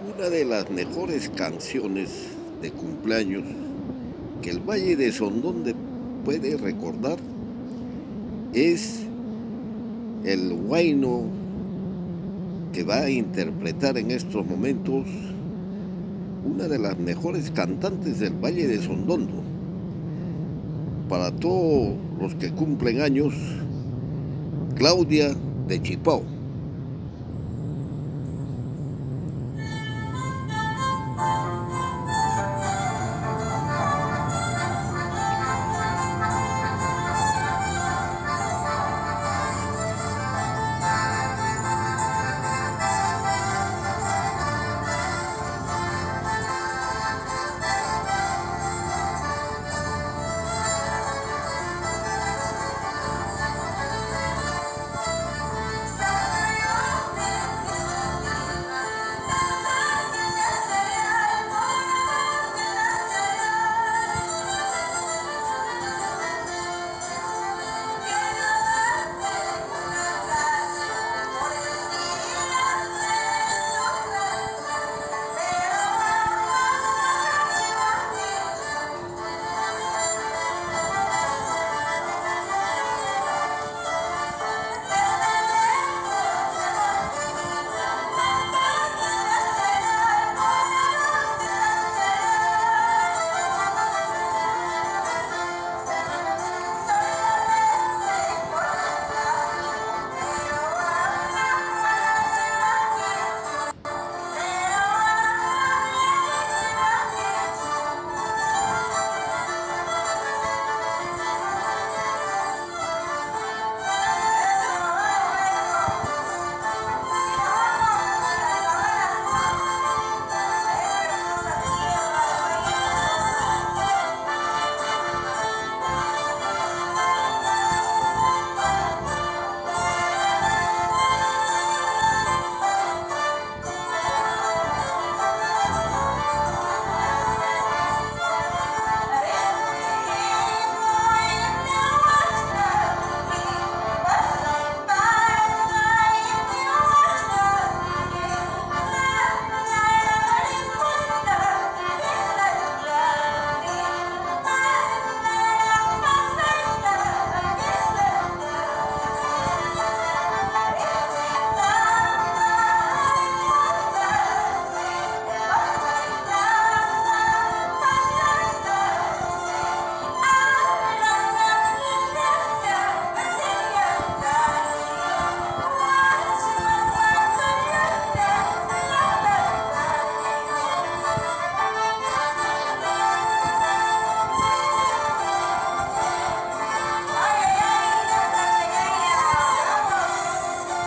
Una de las mejores canciones de cumpleaños que el Valle de Sondón puede recordar es el huayno que va a interpretar en estos momentos una de las mejores cantantes del Valle de Sondondo. Para todos los que cumplen años, Claudia de Chipao.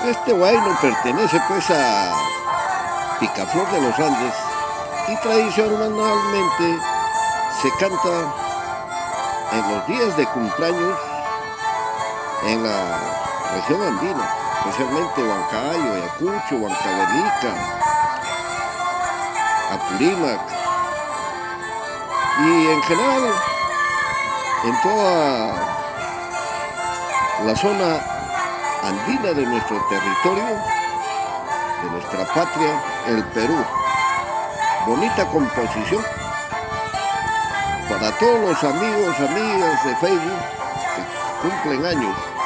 Este huayno pertenece pues a Picaflor de los Andes y tradicionalmente se canta en los días de cumpleaños en la región andina, especialmente Huancayo, Ayacucho, Huancavelica, Apurímac y en general en toda la zona andina de nuestro territorio, de nuestra patria, el Perú. Bonita composición para todos los amigos, amigas de Facebook que cumplen años.